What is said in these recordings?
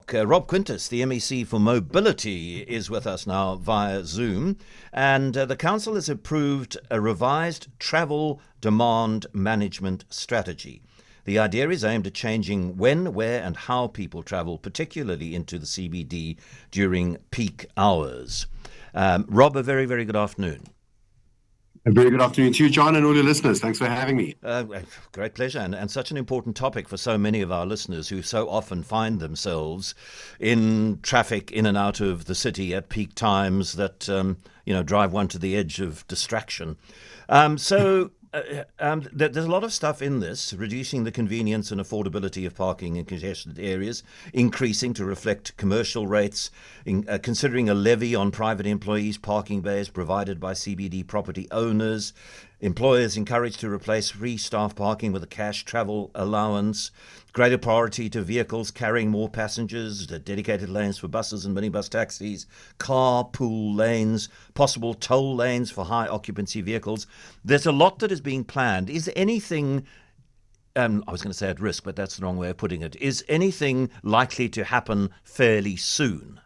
CapeTalk. Rob Quintas, the MEC for Mobility, is with us now via Zoom. And the Council has approved a revised travel demand management strategy. The idea is aimed at changing when, where, and how people travel, particularly into the CBD during peak hours. Rob, a very, very good afternoon. A very good afternoon to you, John, and all your listeners. Thanks for having me. Great pleasure, and such an important topic for so many of our listeners who so often find themselves in traffic in and out of the city at peak times that drive one to the edge of distraction. There's a lot of stuff in this, reducing the convenience and affordability of parking in congested areas, increasing to reflect commercial rates, considering a levy on private employees' parking bays provided by CBD property owners, employers encouraged to replace free staff parking with a cash travel allowance, greater priority to vehicles carrying more passengers, dedicated lanes for buses and minibus taxis, carpool lanes, possible toll lanes for high occupancy vehicles. There's a lot that is being planned. Is anything, I was going to say at risk, but that's the wrong way of putting it, is anything likely to happen fairly soon?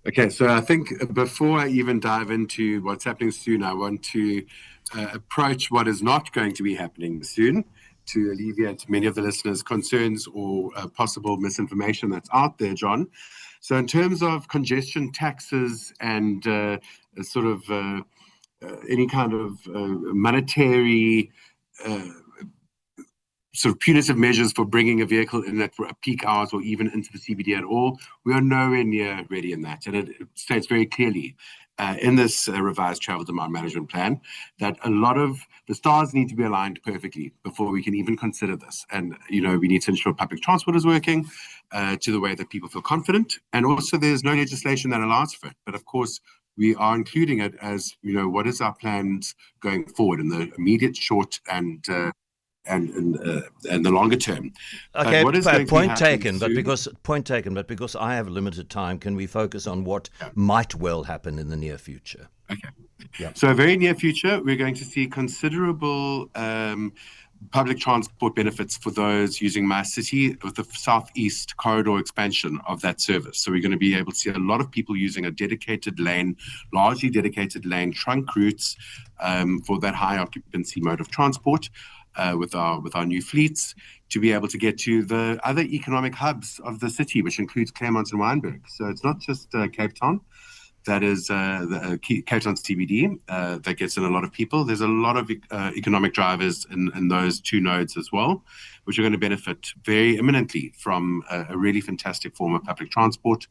Okay, so I think before I even dive into what's happening soon, I want to approach what is not going to be happening soon to alleviate many of the listeners' concerns or possible misinformation that's out there, John. So in terms of congestion taxes and any kind of monetary punitive measures for bringing a vehicle in at peak hours or even into the CBD at all, we are nowhere near ready in that. And it states very clearly in this revised travel demand management plan that a lot of the stars need to be aligned perfectly before we can even consider this. And, we need to ensure public transport is working to the way that people feel confident. And also there's no legislation that allows for it. But of course, we are including it as, what is our plans going forward in the immediate, short, and the longer term. Okay, point taken. But because I have limited time, can we focus on what might well happen in the near future? Okay. Yeah. So, very near future, we're going to see considerable public transport benefits for those using My City with the southeast corridor expansion of that service. So we're going to be able to see a lot of people using a largely dedicated lane trunk routes for that high occupancy mode of transport. With our new fleets to be able to get to the other economic hubs of the city, which includes Claremont and Wynberg. So it's not just Cape Town, that is the Cape Town CBD that gets in a lot of people. There's a lot of economic drivers in those two nodes as well, which are going to benefit very imminently from a really fantastic form of public transport.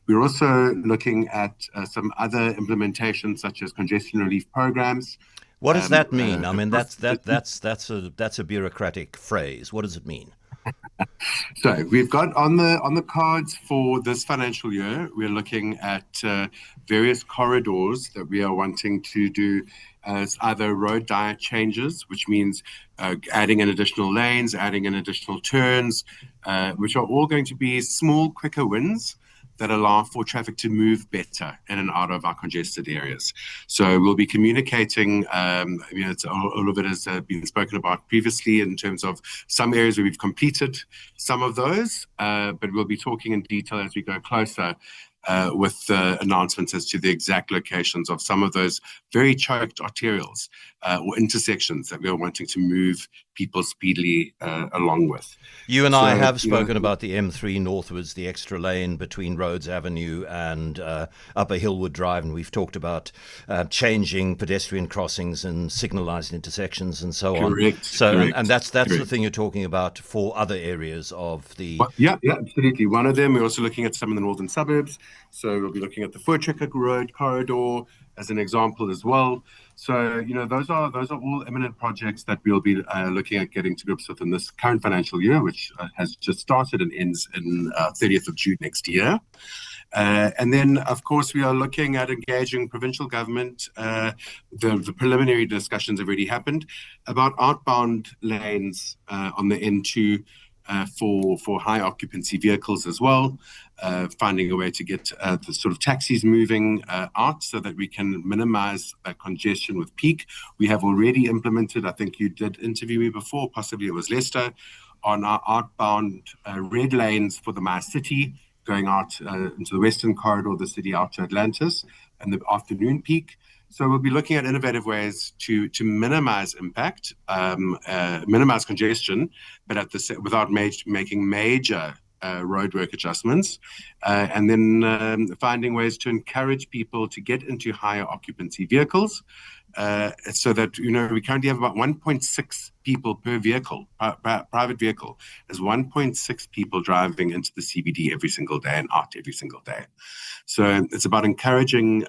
We're also looking at some other implementations such as congestion relief programs. What does that mean? I mean, that's a bureaucratic phrase. What does it mean? So we've got on the cards for this financial year, we're looking at various corridors that we are wanting to do as either road diet changes, which means adding in additional lanes, adding in additional turns, which are all going to be small, quicker wins that allow for traffic to move better in and out of our congested areas. So we'll be communicating, all of it has been spoken about previously in terms of some areas where we've completed some of those, but we'll be talking in detail as we go closer with announcements as to the exact locations of some of those very choked arterials or intersections that we are wanting to move people speedily along with. You and I have spoken about the M3 northwards, the extra lane between Rhodes Avenue and Upper Hillwood Drive, and we've talked about changing pedestrian crossings and signalised intersections and so on. Correct. And that's the thing you're talking about for other areas of the... Yeah, absolutely. One of them, we're also looking at some in the northern suburbs. So we'll be looking at the Voortrekker Road corridor as an example as well. So, those are all imminent projects that we'll be looking at getting to grips with in this current financial year, which has just started and ends in 30th of June next year. And then, of course, we are looking at engaging provincial government. The preliminary discussions have already happened about outbound lanes on the N2 for high occupancy vehicles as well, finding a way to get the sort of taxis moving out so that we can minimize that congestion with peak. We have already implemented, I think you did interview me before, possibly it was Leicester, on our outbound red lanes for the My City, going out into the Western corridor of the city out to Atlantis and the afternoon peak. So we'll be looking at innovative ways to minimize impact, minimize congestion, but without making major roadwork adjustments, and then finding ways to encourage people to get into higher occupancy vehicles, so that, we currently have about 1.6 people per vehicle. Private vehicle is 1.6 people driving into the CBD every single day and out every single day. So it's about encouraging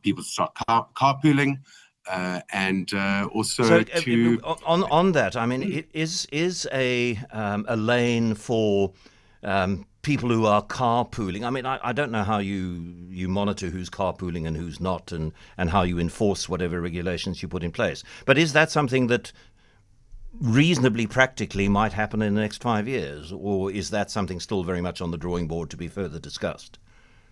people to start carpooling, and also to on that. I mean, it is a lane for people who are carpooling. I mean, I don't know how you monitor who's carpooling and who's not, and how you enforce whatever regulations you put in place. But is that something that reasonably practically might happen in the next 5 years, or is that something still very much on the drawing board to be further discussed?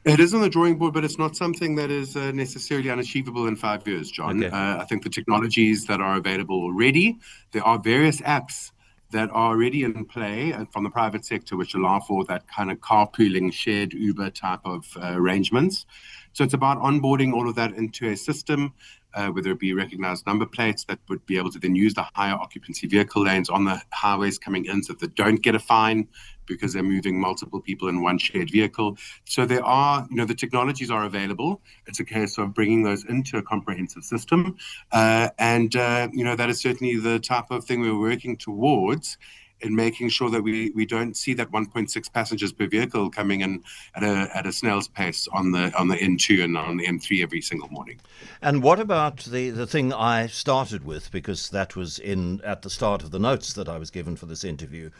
It is on the drawing board, but it's not something that is necessarily unachievable in 5 years, John. Okay. I think the technologies that are available already, there are various apps that are already in play from the private sector, which allow for that kind of carpooling, shared Uber type of arrangements. So it's about onboarding all of that into a system, whether it be recognized number plates that would be able to then use the higher occupancy vehicle lanes on the highways coming in, so that they don't get a fine because they're moving multiple people in one shared vehicle. So there are, the technologies are available. It's a case of bringing those into a comprehensive system. And that is certainly the type of thing we're working towards, in making sure that we don't see that 1.6 passengers per vehicle coming in at a snail's pace on the N2 and on the M3 every single morning. And what about the thing I started with, because that was at the start of the notes that I was given for this interview,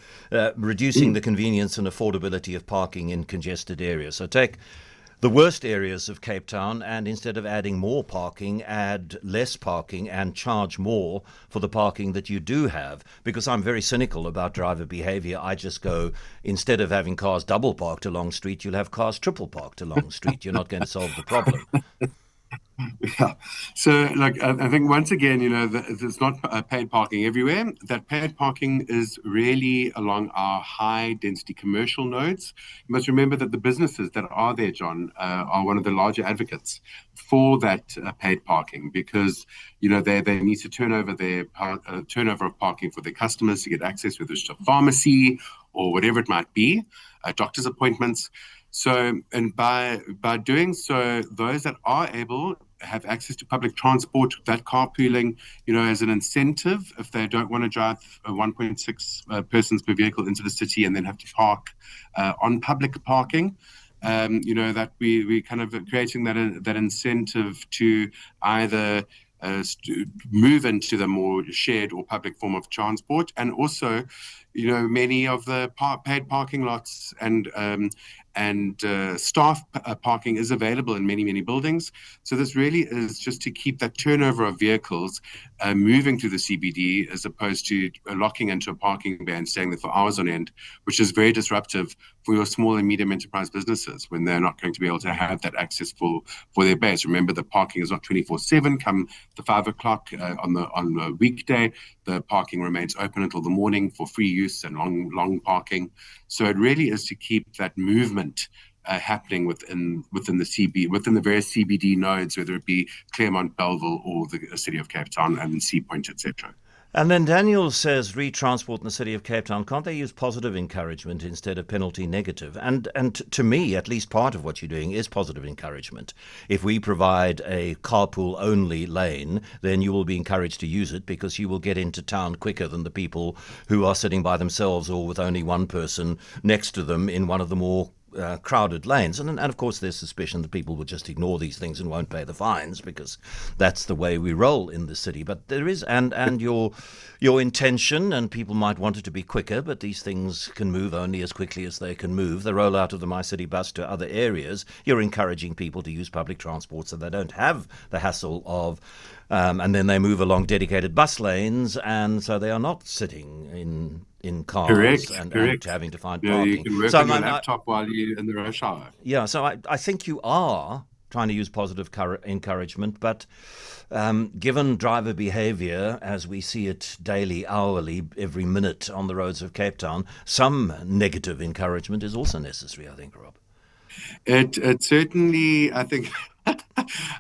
reducing the convenience and affordability of parking in congested areas. So take the worst areas of Cape Town, and instead of adding more parking, add less parking and charge more for the parking that you do have. Because I'm very cynical about driver behavior. I just go, instead of having cars double parked along street, you'll have cars triple parked along street. You're not going to solve the problem. Yeah. So, I think once again, there's not paid parking everywhere. That paid parking is really along our high density commercial nodes. You must remember that the businesses that are there, John, are one of the larger advocates for that paid parking, because, they need to turn over their turnover of parking for their customers to get access, whether it's to a pharmacy or whatever it might be, doctor's appointments. So, and by doing so, those that are able have access to public transport, that carpooling, as an incentive, if they don't want to drive 1.6 persons per vehicle into the city and then have to park on public parking, that we kind of creating that incentive to either move into the more shared or public form of transport. And also, many of the paid parking lots and staff parking is available in many, many buildings. So this really is just to keep that turnover of vehicles moving to the CBD, as opposed to locking into a parking bay and staying there for hours on end, which is very disruptive for your small and medium enterprise businesses when they're not going to be able to have that access for their base. Remember, the parking is not 24/7. Come the 5 o'clock on the weekday, the parking remains open until the morning for free use and long parking. So it really is to keep that movement happening within the various CBD nodes, whether it be Claremont, Belleville, or the city of Cape Town and Sea Point, etc. And then Daniel says, re-transport in the city of Cape Town, can't they use positive encouragement instead of penalty negative? And to me, at least part of what you're doing is positive encouragement. If we provide a carpool-only lane, then you will be encouraged to use it, because you will get into town quicker than the people who are sitting by themselves or with only one person next to them in one of the more crowded lanes. And of course there's suspicion that people will just ignore these things and won't pay the fines, because that's the way we roll in the city. But there is, and your intention, and people might want it to be quicker, but these things can move only as quickly as they can move. The rollout of the My City bus to other areas, you're encouraging people to use public transport so they don't have the hassle of and then they move along dedicated bus lanes, and so they are not sitting in cars and having to find parking. You can work on your laptop while you're in the rush hour. Yeah, so I think you are trying to use positive encouragement, but given driver behaviour as we see it daily, hourly, every minute on the roads of Cape Town, some negative encouragement is also necessary, I think, Rob. It certainly, I think,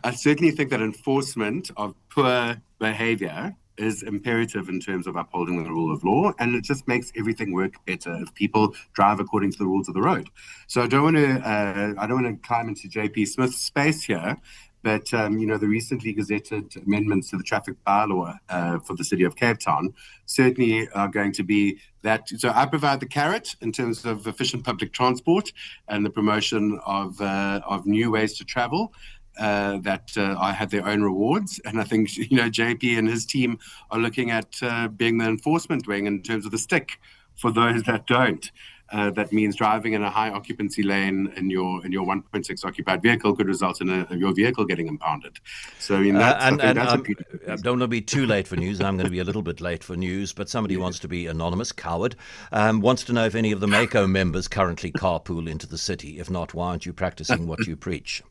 I certainly think that enforcement of poor behavior is imperative in terms of upholding the rule of law, and it just makes everything work better if people drive according to the rules of the road. So I don't want to climb into JP Smith's space here, but the recently gazetted amendments to the traffic bylaw for the city of Cape Town certainly are going to be that. So I provide the carrot in terms of efficient public transport and the promotion of new ways to travel. That I have their own rewards, and I think JP and his team are looking at being the enforcement wing in terms of the stick for those that don't. That means driving in a high occupancy lane in your 1.6 occupied vehicle could result in your vehicle getting impounded. So I don't want to be too late for news. I'm going to be a little bit late for news, but somebody wants to be anonymous, coward, wants to know if any of the Mako members currently carpool into the city. If not, why aren't you practicing what you preach?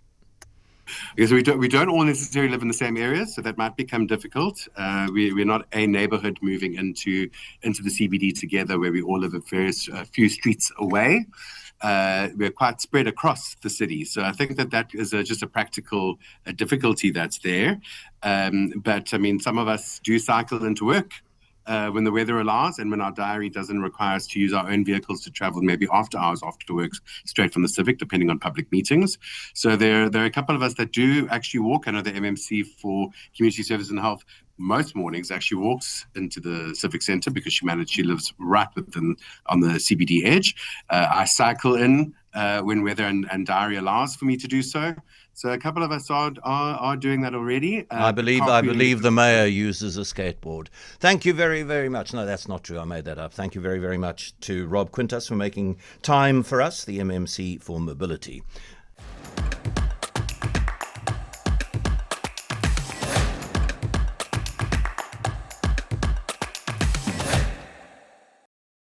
Because we don't all necessarily live in the same areas, so that might become difficult. We're not a neighborhood moving into the CBD together where we all live a few streets away. We're quite spread across the city. So I think that is just a practical difficulty that's there. But I mean, some of us do cycle into work when the weather allows, and when our diary doesn't require us to use our own vehicles to travel maybe after hours, after work, straight from the Civic, depending on public meetings. So there are a couple of us that do actually walk. I know the MMC for Community Service and Health most mornings actually walks into the Civic Centre because she lives right on the CBD edge. I cycle in when weather and diary allows for me to do so. So a couple of us are doing that already. I believe the mayor uses a skateboard. Thank you very, very much. No, that's not true. I made that up. Thank you very, very much to Rob Quintas for making time for us, the MMC for Mobility.